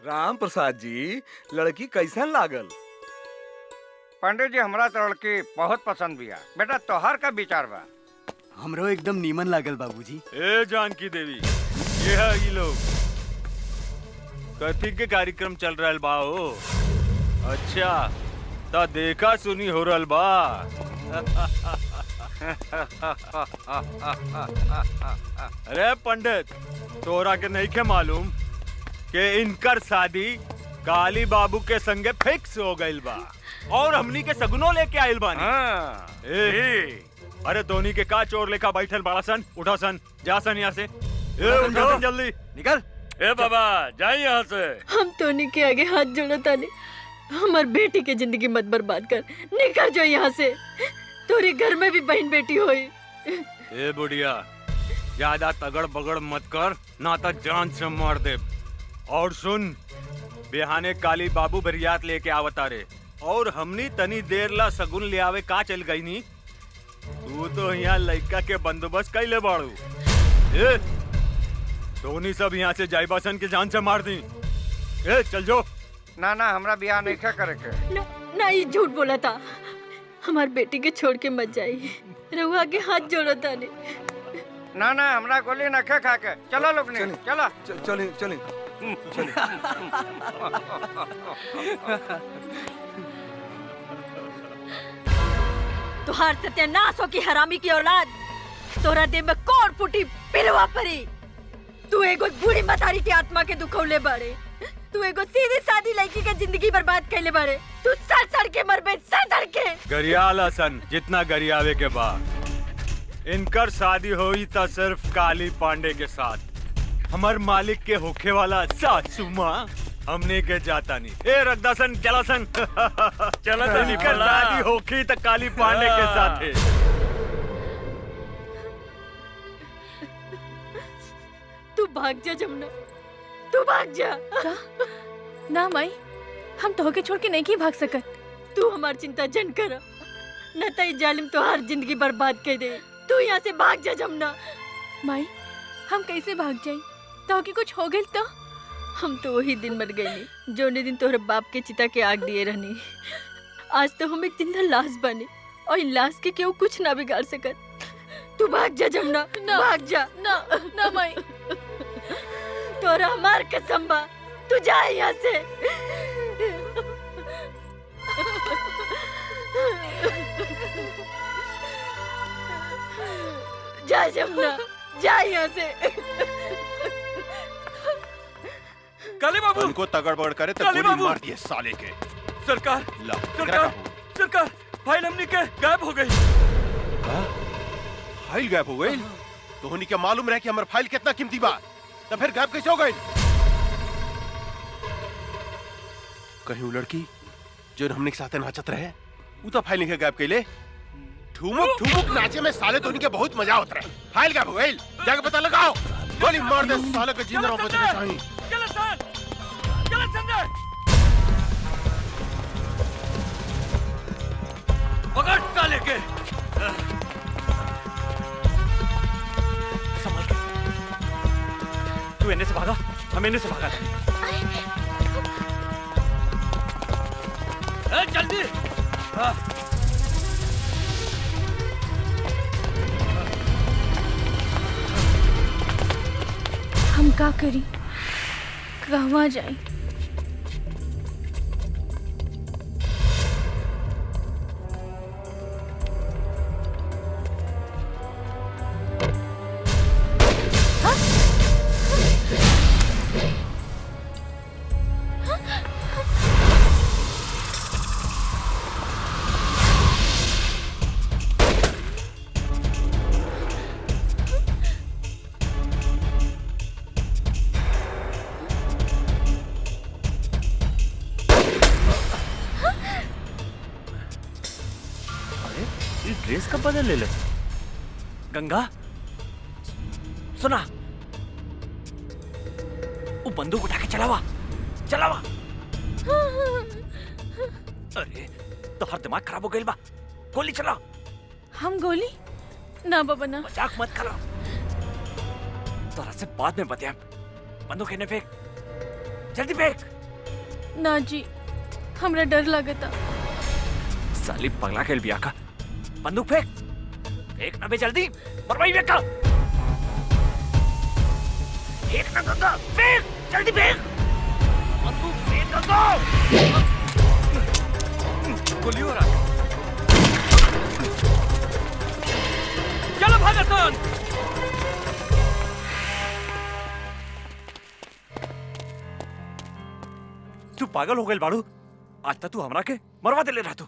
राम प्रसाद जी, लड़की कैसन लागल? पंडित जी हमरा तो लड़की बहुत पसंद बिया। बेटा तोहार का विचार बा? हमरो एकदम नीमन लागल बाबूजी। ए जानकी देवी, ये है ये लोग कथी के कार्यक्रम चल रहल बा हो? अच्छा ता देखा सुनी हो रहल बा। अरे पंडित, तोरा के नहीं के मालूम कि इनकर शादी काली बाबू के संगे फिक्स हो गइल बा और हमनी के सगुनो लेके आइल बानी। अरे धोनी के का चोर लेखा बैठल बड़ा सन, उठा सन, जा सन यहाँ से। उठा सन जल्दी, निकल। ए बाबा जाए यहाँ से। हम टोनी के आगे हाथ जोड़ो तानी, हमार बेटी के जिंदगी मत बर्बाद कर। निकल जाओ यहाँ से, तोरे घर में भी बहन बेटी होई। ए बुढ़िया, ज्यादा तगड़ बगड़ मत कर, ना तो जान से मार दे। और सुन, बिहाने काली बाबू बरियात लेके आवता रे और हमनी तनी देर ला सगुन ले आवे का चल गई नी। तू तो यहाँ लड़का के बंदोबस्त कैले बाड़ू। ए धोनी सब यहाँ से जाइबासन के जान से मार दी। ए चल जो। ना ना हमरा बियाह नहीं करे के। ना ये झूठ बोला था। हमार बेटी के छोड़ के मत जाइए, रहुआ के हाथ जोड़ो तानी। ना ना हमरा गोली न खा के। चलो लोग चला। चले चले। तुहार सत्यानाश हो की हरामी की औलाद। तोरा देह में कौन फूटी पिलवा परी। तू एगो बूढ़ी मतारी की आत्मा के दुखौले बाड़े। तू एगो सीधी सादी लड़की के जिंदगी बर्बाद कैले बाड़े। तू सड़ सड़ के मरबे, सड़ के। गरियाला सन जितना गरियावे के बाद इनकर शादी हुई था सिर्फ काली पांडे के साथ। हमार मालिक के होखे वाला सासू माँ हमने के जाता नहीं। ए रखदा सन, चला सन। चला तो इनकर शादी होखी तो काली पांडे के साथ है। तू भाग जा जमुना, तू भाग जा। ना माई, हम तोहके छोड़ के नहीं भाग सकत। तू हमार चिंता जन कर, न तो ये जालिम तोहार जिंदगी बर्बाद कर दे। तू यहाँ से भाग जा जमुना। माई, हम कैसे भाग जाई? तोहके कुछ हो गइल तो? हम तो वही दिन मर गए नी जो दिन तोहरे बाप के चिता के आग दिए रहनी। आज तो हम एक जिंदा लाश बने और इन लाश के केहू कुछ ना बिगाड़ सकत। तू भाग जा जमुना, भाग जा। ना ना माई, तोरा हमार कसम बा, तू जा यहाँ से। जा जमुना, जा यहाँ से। काली बाबू उनको तगड़ बगड़ करे तो काली गोली बाबू! मार दिए साले के। सरकार ला, सरकार सरकार, फाइल हमनी के गायब हो गई। फाइल गायब हो गई? तो होनी क्या मालूम रहे कि हमार फाइल कितना कीमती बा? तो फिर गायब कैसे हो गई? कहीं वो लड़की जो हमने के साथ नाचत रहे, वो तो फाइल नहीं गायब कैले। ठुमुक ठुमुक नाचे में साले तो उनके बहुत मजा होता रहे। फाइल गायब हो गई, जाके पता लगाओ। गोली मार दे साले के जिंदा बचने चाहिए। चलो सर, चलो संजय, पकड़ साले के। संभल के। तू इन्हें से भागा, हम इन्हें से भागा। जल्दी। हम का करी, कहवा जाई? ड्रेस कब बदल ले? गंगा सुना, वो बंदूक उठा के चलावा चलावा। अरे तो हर दिमाग खराब हो गई बा, गोली चला। हम गोली ना बाबा ना। मजाक मत करो, तोरा से बाद में बतिया। बंदूक इन्हें फेंक, जल्दी फेंक। ना जी, हमरा डर लगता। साली पगला खेल बिया का। बंदूक फेंक। फेंक ना बे जल्दी। मरवाई बेका। फेंक ना गंगा। फेंक जल्दी फेंक। बंदूक फेंक गंगा। गोली हो रहा है। चलो भागतन। तू पागल हो गई बाड़ू। आज तक तू हमरा के मरवा दे ले रहा तू।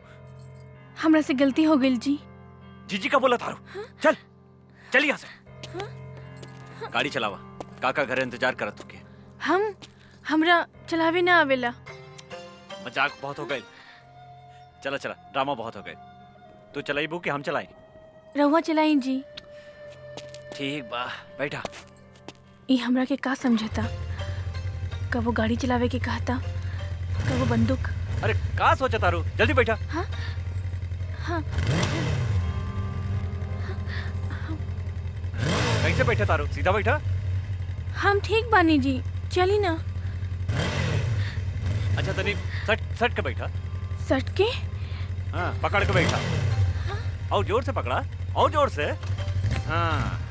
हमरा से गलती हो गई जी। जीजी का बोला थारू। चल चल यहाँ से। गाड़ी चलावा, काका घर इंतजार करत तुके। हमरा चलावे ना आवेला। मजाक बहुत हो गई। चला चला, ड्रामा बहुत हो गए। तू चलाइबू कि हम चलाई? रहुआ चलाई जी। ठीक बा, बैठा। ये हमरा के का समझता? कबो गाड़ी चलावे के कहता, कबो बंदूक। अरे का सोचा तारू, जल्दी बैठा। हाँ हाँ। कैसे बैठा तारू? सीधा बैठा। हम ठीक बानी जी, चली ना। अच्छा तनी सट सट के बैठा। सट के? हाँ, पकड़ के बैठा। और जोर से पकड़ा, और जोर से। हाँ